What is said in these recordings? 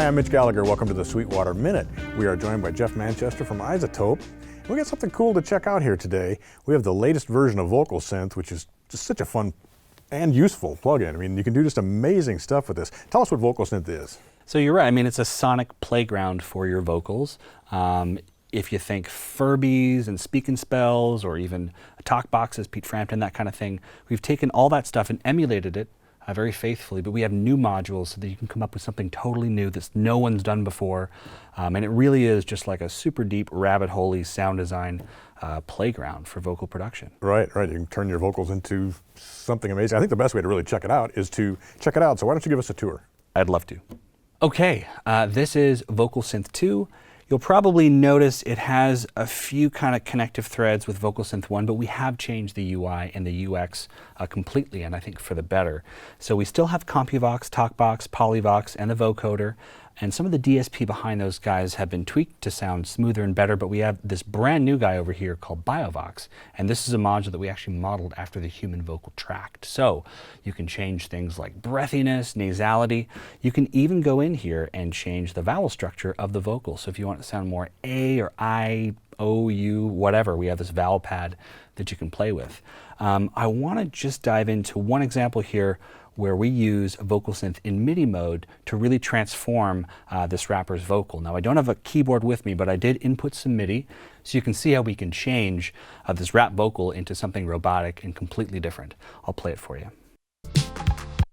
Hi, I'm Mitch Gallagher. Welcome to the Sweetwater Minute. We are joined by Jeff Manchester from iZotope. We got something cool to check out here today. We have the latest version of VocalSynth, which is just such a fun and useful plugin. I mean, you can do just amazing stuff with this. Tell us what VocalSynth is. So you're right. I mean, it's a sonic playground for your vocals. If you think Furbies and Speak and Spells, or even talk boxes, Pete Frampton, that kind of thing, we've taken all that stuff and emulated it very faithfully, but we have new modules so that you can come up with something totally new that no one's done before. And it really is just like a super deep, rabbit hole-y sound design playground for vocal production. Right. You can turn your vocals into something amazing. I think the best way to really check it out is to check it out. So why don't you give us a tour? I'd love to. Okay, this is VocalSynth 2. You'll probably notice it has a few kind of connective threads with VocalSynth 1, but we have changed the UI and the UX completely, and I think for the better. So we still have CompuVox, TalkBox, Polyvox, and the vocoder, and some of the DSP behind those guys have been tweaked to sound smoother and better, but we have this brand new guy over here called BioVox, and this is a module that we actually modeled after the human vocal tract. So you can change things like breathiness, nasality. You can even go in here and change the vowel structure of the vocal. So if you want it to sound more A or I, O, U, whatever, we have this vowel pad that you can play with. I want to just dive into one example here where we use VocalSynth in MIDI mode to really transform this rapper's vocal. Now, I don't have a keyboard with me, but I did input some MIDI, so you can see how we can change this rap vocal into something robotic and completely different. I'll play it for you.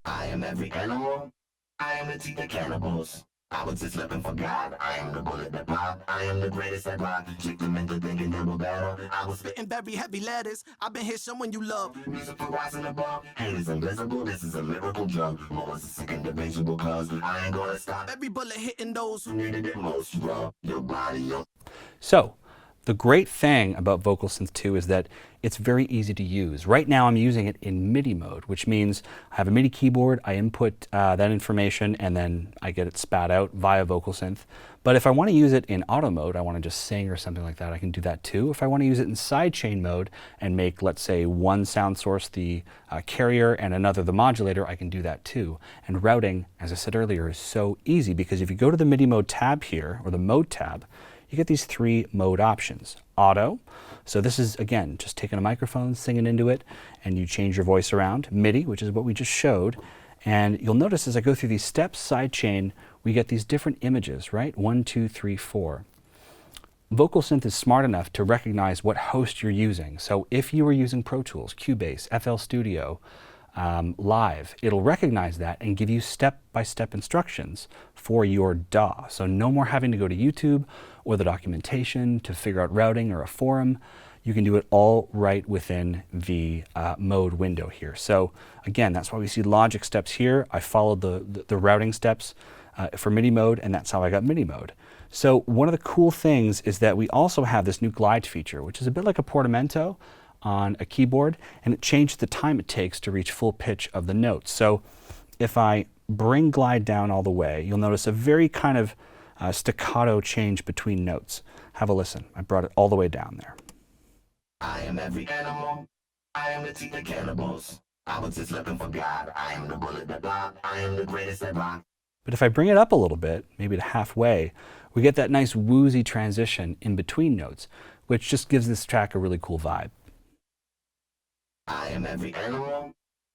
I am every animal. I am the teeth of cannibals. I was just looking for God. I am the bullet that pop. I am the greatest at rock. Trick them into thinking double battle. I was spitting very heavy letters. I've been here someone you love. Music for rising above. Hate is invisible. This is a lyrical drug. More is a sick and debatable cause I ain't gonna stop. Every bullet hitting those who needed it most. Rub your body up. So, the great thing about VocalSynth 2 is that it's very easy to use. Right now I'm using it in MIDI mode, which means I have a MIDI keyboard, I input that information, and then I get it spat out via VocalSynth. But if I want to use it in auto mode, I want to just sing or something like that, I can do that too. If I want to use it in Sidechain mode and make, let's say, one sound source the carrier and another the modulator, I can do that too. And routing, as I said earlier, is so easy because if you go to the MIDI mode tab here, or the mode tab, you get these three mode options. Auto, so this is, again, just taking a microphone, singing into it, and you change your voice around. MIDI, which is what we just showed. And you'll notice as I go through these steps, Sidechain, we get these different images, right? 1, 2, 3, 4. VocalSynth is smart enough to recognize what host you're using. So if you were using Pro Tools, Cubase, FL Studio, Live, it'll recognize that and give you step-by-step instructions for your DAW. So no more having to go to YouTube or the documentation to figure out routing or a forum. You can do it all right within the mode window here. So again, that's why we see logic steps here. I followed the routing steps for MIDI mode, and that's how I got MIDI mode. So one of the cool things is that we also have this new glide feature, which is a bit like a portamento on a keyboard, and it changed the time it takes to reach full pitch of the notes. So if I bring glide down all the way, you'll notice a very kind of staccato change between notes. Have a listen. I brought it all the way down there. I am every animal. I am the teeth of cannibals. I was just looking for God. I am the bullet that block. I am the greatest at rock. But if I bring it up a little bit, maybe to halfway, we get that nice woozy transition in between notes, which just gives this track a really cool vibe. I am every animal.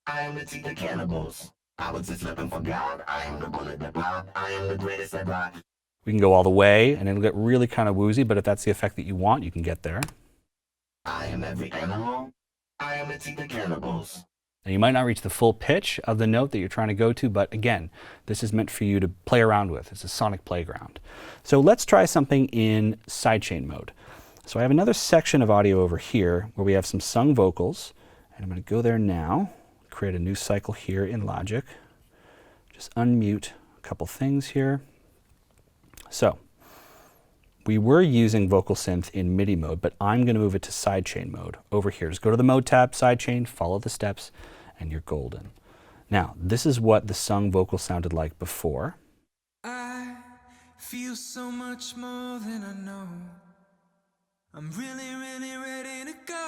I am the teeth of cannibals. I was just looking for God. I am the bullet that block. I am the greatest at rock. We can go all the way, and it'll get really kind of woozy, but if that's the effect that you want, you can get there. I am every animal. I am the teeth of cannibals. Now, you might not reach the full pitch of the note that you're trying to go to, but again, this is meant for you to play around with. It's a sonic playground. So let's try something in Sidechain mode. So I have another section of audio over here where we have some sung vocals. And I'm going to go there now, create a new cycle here in Logic. Just unmute a couple things here. So, we were using VocalSynth in MIDI mode, but I'm going to move it to Sidechain mode over here. Just go to the Mode tab, Sidechain, follow the steps, and you're golden. Now, this is what the sung vocal sounded like before. I feel so much more than I know. I'm really, really ready to go.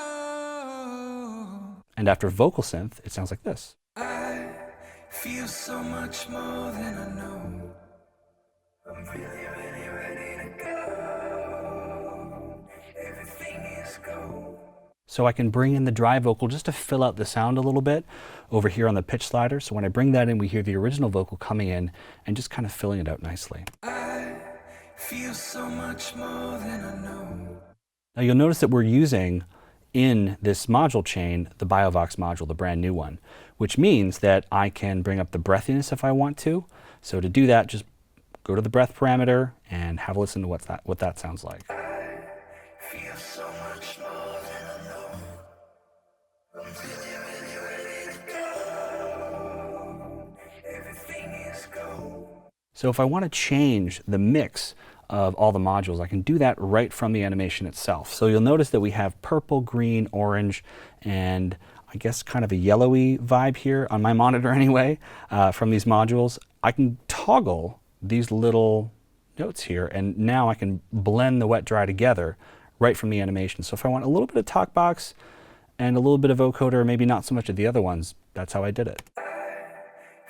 And after VocalSynth, it sounds like this. I feel so much more than I know. I'm really, really ready to go. Everything is go. So I can bring in the dry vocal just to fill out the sound a little bit over here on the pitch slider. So when I bring that in, we hear the original vocal coming in and just kind of filling it out nicely. I feel so much more than I know. Now you'll notice that we're using in this module chain the BioVox module, the brand new one, which means that I can bring up the breathiness if I want to. So to do that, just go to the breath parameter and have a listen to what that sounds like. I feel so much more than I know. I'm really, really ready to go. Everything is go. So if I want to change the mix of all the modules, I can do that right from the animation itself. So you'll notice that we have purple, green, orange, and I guess kind of a yellowy vibe here on my monitor anyway, from these modules. I can toggle these little notes here, and now I can blend the wet dry together right from the animation. So if I want a little bit of talk box and a little bit of vocoder, maybe not so much of the other ones, that's how I did it. I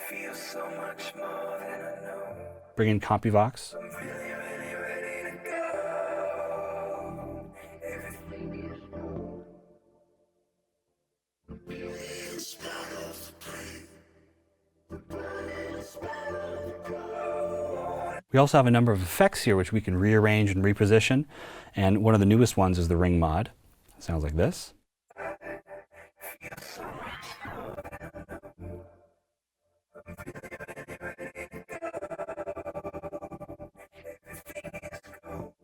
feel so much more than I know. Bring in CompuVox. I'm really, really ready to go. Everything is go. The beauty is part of the play. The burn is part of the glow. We also have a number of effects here which we can rearrange and reposition, and one of the newest ones is the ring mod. It sounds like this. Feel so much more than I know. I'm really, really ready to go. Everything is go.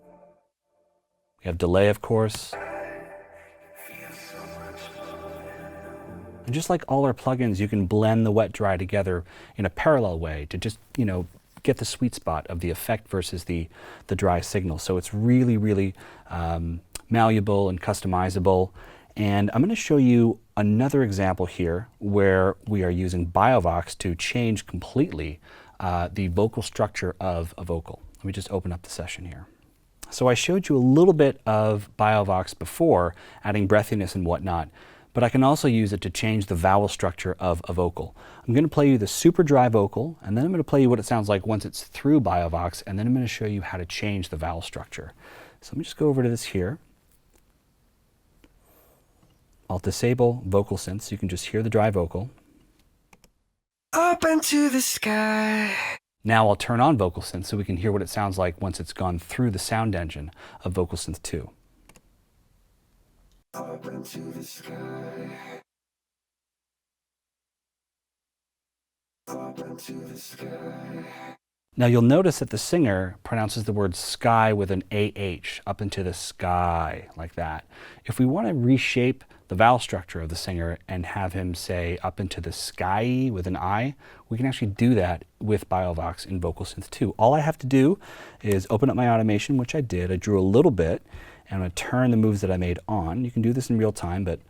We have delay, of course. Feel so much more than I know. And just like all our plugins, you can blend the wet dry together in a parallel way to just, get the sweet spot of the effect versus the dry signal. So it's really, really malleable and customizable. And I'm going to show you another example here where we are using BioVox to change completely the vocal structure of a vocal. Let me just open up the session here. So I showed you a little bit of BioVox before, adding breathiness and whatnot, but I can also use it to change the vowel structure of a vocal. I'm going to play you the super dry vocal, and then I'm going to play you what it sounds like once it's through BioVox, and then I'm going to show you how to change the vowel structure. So let me just go over to this here. I'll disable VocalSynth so you can just hear the dry vocal. Up into the sky. Now I'll turn on VocalSynth so we can hear what it sounds like once it's gone through the sound engine of VocalSynth 2. Up into the sky. Up into the sky. Now you'll notice that the singer pronounces the word sky with an AH, up into the sky, like that. If we want to reshape the vowel structure of the singer and have him say up into the sky with an I, we can actually do that with BioVox in VocalSynth 2. All I have to do is open up my automation, which I did. I drew a little bit, and I'm going to turn the moves that I made on. You can do this in real time, but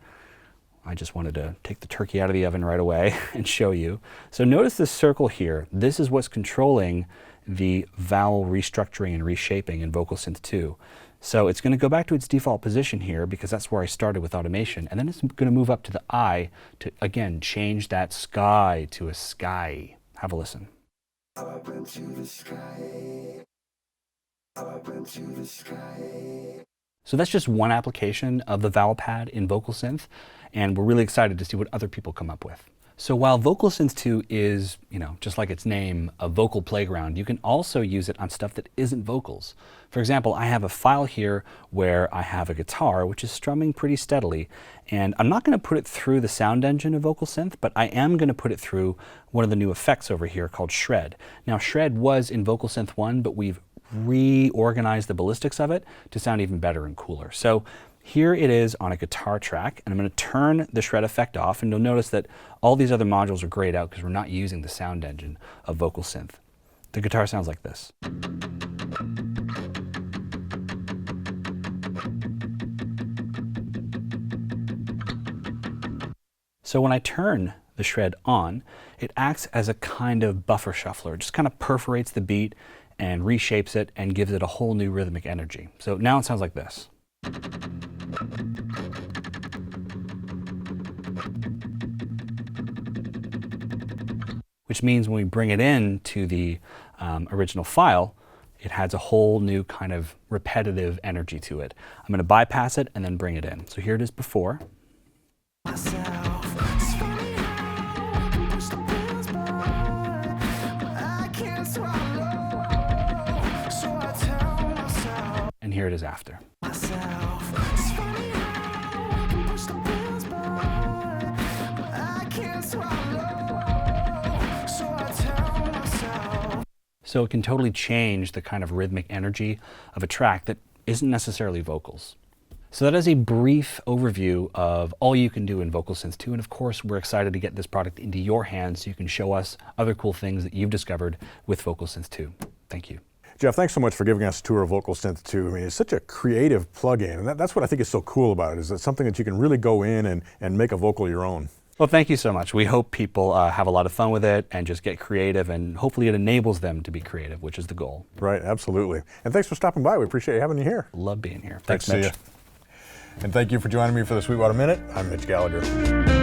I just wanted to take the turkey out of the oven right away and show you. So notice this circle here. This is what's controlling the vowel restructuring and reshaping in VocalSynth 2. So it's going to go back to its default position here because that's where I started with automation. And then it's going to move up to the I to, again, change that sky to a sky. Have a listen. Up into the sky. Up into the sky. So that's just one application of the vowel pad in VocalSynth, and we're really excited to see what other people come up with. So while VocalSynth 2 is, just like its name, a vocal playground, you can also use it on stuff that isn't vocals. For example, I have a file here where I have a guitar which is strumming pretty steadily, and I'm not going to put it through the sound engine of VocalSynth, but I am going to put it through one of the new effects over here called Shred. Now Shred was in VocalSynth 1, but we've reorganized the ballistics of it to sound even better and cooler. So here it is on a guitar track, and I'm going to turn the shred effect off, and you'll notice that all these other modules are grayed out because we're not using the sound engine of VocalSynth. The guitar sounds like this. So when I turn the shred on, it acts as a kind of buffer shuffler. It just kind of perforates the beat and reshapes it and gives it a whole new rhythmic energy. So now it sounds like this. Which means when we bring it in to the original file, it adds a whole new kind of repetitive energy to it. I'm going to bypass it and then bring it in. So here it is before. And here it is after. So it can totally change the kind of rhythmic energy of a track that isn't necessarily vocals. So that is a brief overview of all you can do in VocalSynth 2, and of course we're excited to get this product into your hands so you can show us other cool things that you've discovered with VocalSynth 2. Thank you. Jeff, thanks so much for giving us a tour of VocalSynth 2. I mean, it's such a creative plugin, and that's what I think is so cool about it, is it's something that you can really go in and make a vocal your own. Well, thank you so much. We hope people have a lot of fun with it and just get creative, and hopefully it enables them to be creative, which is the goal. Right, absolutely. And thanks for stopping by. We appreciate having you here. Love being here. Thanks, Mitch. see you. And thank you for joining me for the Sweetwater Minute. I'm Mitch Gallagher.